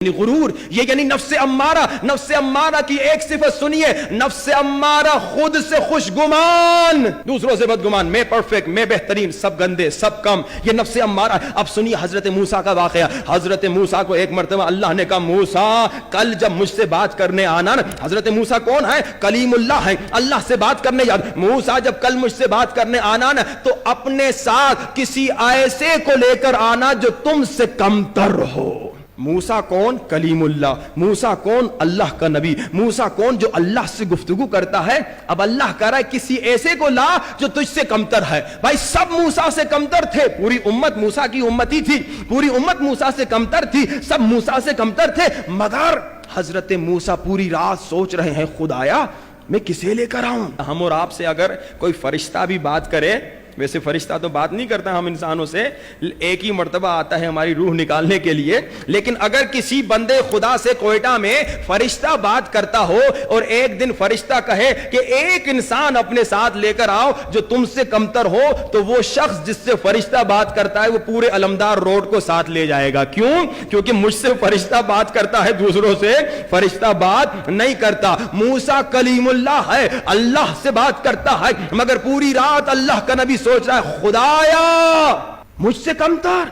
غرور یہ یعنی نفس امارہ. نفس امارہ کی ایک صفت سنیے, نفس امارہ خود سے خوش گمان, دوسروں سے بدگمان, میں پرفیکٹ, میں بہترین, سب گندے, سب کم, یہ نفس امارہ. اب سنیے حضرت موسیٰ کا واقعہ. حضرت موسیٰ کو ایک مرتبہ اللہ نے کہا موسیٰ کل جب مجھ سے بات کرنے آنا. حضرت موسیٰ کون ہے؟ کلیم اللہ ہے, اللہ سے بات کرنے یاد. موسیٰ جب کل مجھ سے بات کرنے آنا نا تو اپنے ساتھ کسی ایسے کو لے کر آنا جو تم سے کمتر ہو. موسیٰ کون؟ کلیم اللہ. موسیٰ کون؟ اللہ کا نبی. موسیٰ کون؟ جو اللہ سے گفتگو کرتا ہے. اب اللہ کہہ رہا ہے کسی ایسے کو لا جو تجھ سے کمتر ہے. بھائی سب موسیٰ سے کمتر تھے, پوری امت موسیٰ کی امتی تھی, پوری امت موسیٰ سے کمتر تھی, سب موسیٰ سے کمتر تھے, مگر حضرت موسیٰ پوری رات سوچ رہے ہیں خدایا میں کسے لے کر آؤں. ہم اور آپ سے اگر کوئی فرشتہ بھی بات کرے, ویسے فرشتہ تو بات نہیں کرتا ہم انسانوں سے, ایک ہی مرتبہ آتا ہے ہماری روح نکالنے کے لیے, لیکن اگر کسی بندے خدا سے کوئٹہ میں فرشتہ بات کرتا ہو اور ایک دن فرشتہ کہے کہ ایک انسان اپنے ساتھ لے کر آؤ جو تم سے کمتر ہو, تو وہ شخص جس سے فرشتہ بات کرتا ہے وہ پورے علمدار روڈ کو ساتھ لے جائے گا. کیوں؟ کیونکہ مجھ سے فرشتہ بات کرتا ہے, دوسروں سے فرشتہ بات نہیں کرتا. موسیٰ کلیم اللہ ہے, اللہ سے بات کرتا ہے, مگر پوری رات اللہ کا نبی سوچ رہا ہے خدایا مجھ سے کمتر,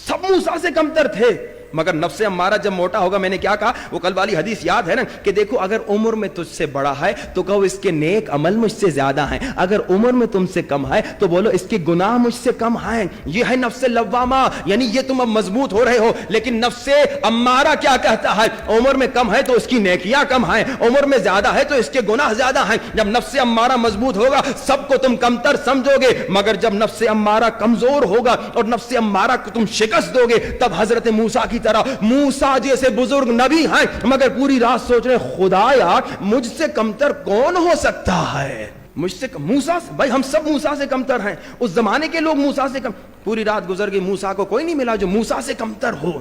سب موسیٰ سے کمتر تھے. مگر نفس امارہ جب موٹا ہوگا, میں نے کیا کہا, وہ کل والی حدیث یاد ہے نا کہ دیکھو اگر عمر میں تجھ سے بڑا ہے تو کہو اس کے نیک عمل مجھ سے زیادہ ہیں, اگر عمر میں تم سے کم ہے تو بولو اس کے گناہ مجھ سے کم ہیں. یہ ہے نفس لوامہ, یعنی یہ تم اب مضبوط ہو رہے ہو. لیکن نفس امارہ کیا کہتا ہے, عمر میں کم ہے تو اس کی نیکیاں کم ہیں, عمر میں زیادہ ہے تو اس کے گناہ زیادہ ہیں. جب نفس امارہ مضبوط ہوگا سب کو تم کمتر سمجھو گے, مگر جب نفس امارہ کمزور ہوگا اور نفس امارہ کو تم شکست دو گے, تب حضرت موسیٰ کی طرح, موسیٰ جیسے بزرگ نبی ہیں مگر پوری رات سوچ رہے خدایا مجھ سے کمتر کون ہو سکتا ہے. مجھ سے موسیٰ, بھائی ہم سب موسیٰ سے کمتر ہیں, اس زمانے کے لوگ موسیٰ سے کم. پوری رات گزر گئی, موسیٰ کو کوئی نہیں ملا جو موسیٰ سے کمتر ہو,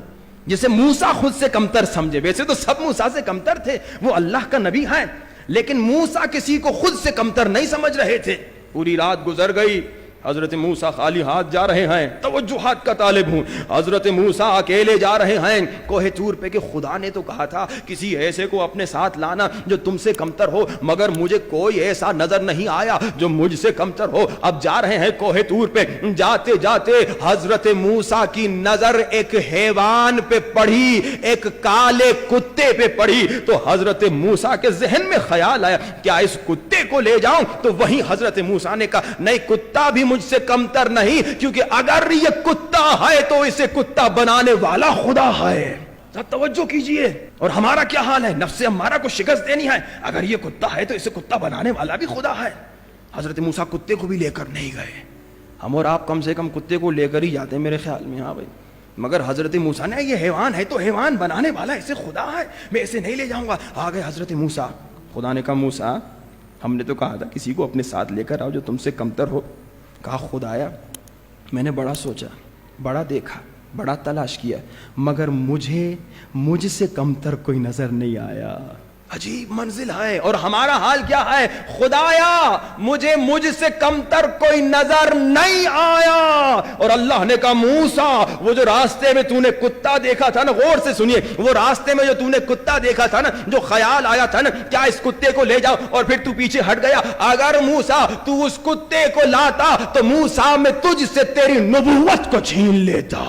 جسے موسیٰ خود سے کمتر سمجھے. ویسے تو سب موسیٰ سے کمتر تھے, وہ اللہ کا نبی ہے, لیکن موسیٰ کسی کو خود سے کمتر نہیں سمجھ رہے تھے. پوری رات گزر گئی, حضرت موسیٰ خالی ہاتھ جا رہے ہیں, توجہات کا طالب ہوں. حضرت موسیٰ اکیلے جا رہے ہیں کوہ طور پہ کہ خدا نے تو کہا تھا کسی ایسے کو اپنے ساتھ لانا جو تم سے کمتر ہو, مگر مجھے کوئی ایسا نظر نہیں آیا جو مجھ سے کمتر ہو. اب جا رہے ہیں کوہ طور پہ, جاتے جاتے حضرت موسیٰ کی نظر ایک حیوان پہ پڑی, ایک کالے کتے پہ پڑی. تو حضرت موسیٰ کے ذہن میں خیال آیا کیا اس کتے کو لے جاؤں, تو وہیں حضرت موسیٰ نے کہا نہیں, کتا بھی مجھ سے کمتر نہیں, کیونکہ اگر یہ کتا ہے تو اسے کتا بنانے والا خدا ہے. توجہ کیجئے. اور ہمارا کیا حال ہے, نفس امارہ کو شکست دینی ہے, اگر یہ کتا ہے تو اسے کتا بنانے والا بھی خدا ہے. حضرت موسیٰ کتے کو بھی لے کر نہیں گئے. ہم اور آپ کم سے کم کتے کو لے کر ہی جاتے ہیں میرے خیال میں. ہاں بھائی, مگر حضرت موسیٰ نے یہ حیوان ہے تو حیوان بنانے والا اسے خدا ہے, میں اسے نہیں لے جاؤں گا. آ گئے حضرت موسیٰ. خدا نے کہا موسیٰ ہم نے تو کہا تھا کسی کو اپنے ساتھ لے کر آؤ جو تم سے کمتر ہو. کہا خدایا میں نے بڑا سوچا, بڑا دیکھا, بڑا تلاش کیا, مگر مجھ سے کمتر کوئی نظر نہیں آیا. عجیب منزل ہے. اور ہمارا حال کیا ہے, خدایا مجھ سے کمتر کوئی نظر نہیں آیا. اور اللہ نے کہا موسیٰ وہ جو راستے میں تو نے کتا دیکھا تھا نا, غور سے سنیے, وہ راستے میں جو تو نے کتا دیکھا تھا نا, جو خیال آیا تھا نا کیا اس کتے کو لے جاؤ, اور پھر تو پیچھے ہٹ گیا. اگر موسیٰ تو اس کتے کو لاتا تو موسیٰ میں تجھ سے تیری نبوت کو چھین لیتا.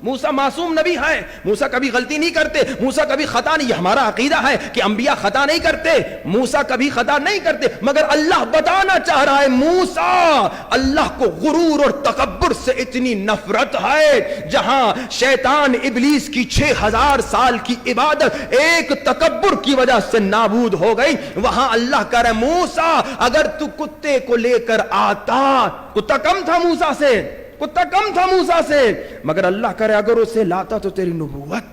موسیٰ معصوم نبی ہے, موسیٰ کبھی غلطی نہیں کرتے, موسیٰ کبھی خطا نہیں. یہ ہمارا عقیدہ ہے کہ انبیاء خطا نہیں کرتے, موسیٰ کبھی خطا نہیں کرتے, مگر اللہ بتانا چاہ رہا ہے موسیٰ اللہ کو غرور اور تکبر سے اتنی نفرت ہے. جہاں شیطان ابلیس کی 6000 سال کی عبادت ایک تکبر کی وجہ سے نابود ہو گئی, وہاں اللہ کہہ رہا ہے موسیٰ اگر تو کتے کو لے کر آتا, کتا کم تھا موسیٰ سے, کتا کم تھا موسیٰ سے, مگر اللہ کرے اگر اسے لاتا تو تیری نبوت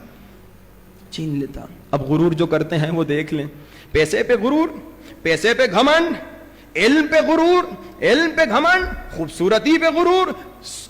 چھین لیتا. اب غرور جو کرتے ہیں وہ دیکھ لیں, پیسے پہ غرور, پیسے پہ گھمنڈ, علم پہ غرور, علم پہ گھمنڈ, خوبصورتی پہ غرور,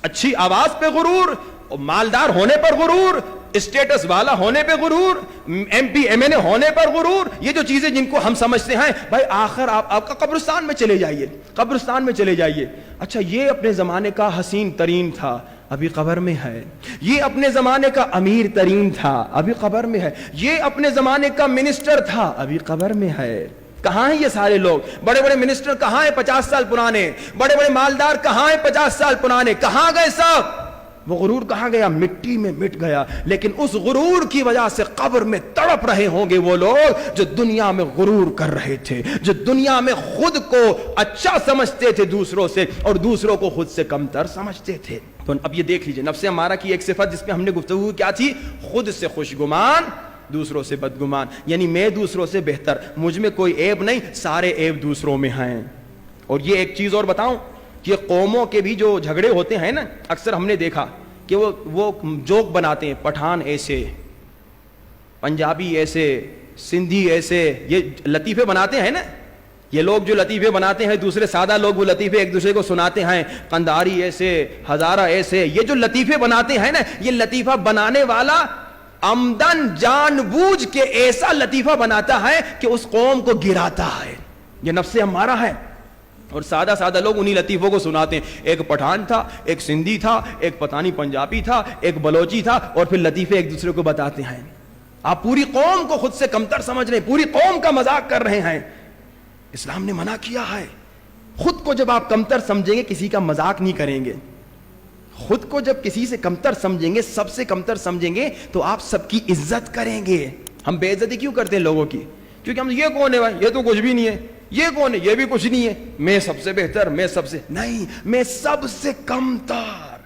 اچھی آواز پہ غرور, مالدار ہونے پر غرور, اسٹیٹس والا ہونے پہ غرور, ایم پی ایم این اے ہونے پر غرور. یہ جو چیزیں جن کو ہم سمجھتے ہیں بھائی, آخر آپ کا قبرستان میں چلے جائیے, قبرستان میں چلے جائیے. اچھا یہ اپنے زمانے کا حسین ترین تھا, ابھی قبر میں ہے. یہ اپنے زمانے کا امیر ترین تھا, ابھی قبر میں ہے. یہ اپنے زمانے کا منسٹر تھا, ابھی قبر میں ہے. کہاں ہیں یہ سارے لوگ؟ بڑے بڑے منسٹر کہاں ہیں 50 سال پرانے؟ بڑے بڑے مالدار کہاں ہیں 50 سال پرانے؟ کہاں گئے سب؟ وہ غرور کہاں گیا؟ مٹی میں مٹ گیا. لیکن اس غرور کی وجہ سے قبر میں تڑپ رہے ہوں گے وہ لوگ جو دنیا میں غرور کر رہے تھے, جو دنیا میں خود کو اچھا سمجھتے تھے دوسروں سے اور دوسروں کو خود سے کمتر سمجھتے تھے. تو اب یہ دیکھ لیجئے, نفس امارہ کی ایک صفت جس پہ ہم نے گفتگو کیا تھی, خود سے خوشگمان دوسروں سے بدگمان. یعنی میں دوسروں سے بہتر, مجھ میں کوئی عیب نہیں, سارے عیب دوسروں میں ہیں. اور یہ ایک چیز اور بتاؤں, یہ قوموں کے بھی جو جھگڑے ہوتے ہیں نا, اکثر ہم نے دیکھا کہ وہ جوک بناتے ہیں, پٹھان ایسے, پنجابی ایسے, سندھی ایسے, یہ لطیفے بناتے ہیں نا. یہ لوگ جو لطیفے بناتے ہیں, دوسرے سادہ لوگ وہ لطیفے ایک دوسرے کو سناتے ہیں, قنداری ایسے, ہزارہ ایسے. یہ جو لطیفے بناتے ہیں نا, یہ لطیفہ بنانے والا عمدن جان بوجھ کے ایسا لطیفہ بناتا ہے کہ اس قوم کو گراتا ہے. یہ نفس امارہ ہے. اور سادہ سادہ لوگ انہی لطیفوں کو سناتے ہیں. ایک پٹھان تھا, ایک سندھی تھا, ایک پتانی پنجابی تھا, ایک بلوچی تھا, اور پھر لطیفے ایک دوسرے کو بتاتے ہیں. آپ پوری قوم کو خود سے کمتر سمجھ رہے ہیں, پوری قوم کا مذاق کر رہے ہیں. اسلام نے منع کیا ہے. خود کو جب آپ کمتر سمجھیں گے, کسی کا مذاق نہیں کریں گے. خود کو جب کسی سے کمتر سمجھیں گے, سب سے کمتر سمجھیں گے, تو آپ سب کی عزت کریں گے. ہم بے عزتی کیوں کرتے ہیں لوگوں کی؟ کیونکہ ہم, یہ کون ہے بھائی, یہ تو کچھ بھی نہیں ہے. یہ کون ہے, یہ بھی کچھ نہیں ہے. میں سب سے بہتر, میں سب سے نہیں, میں سب سے کمتر.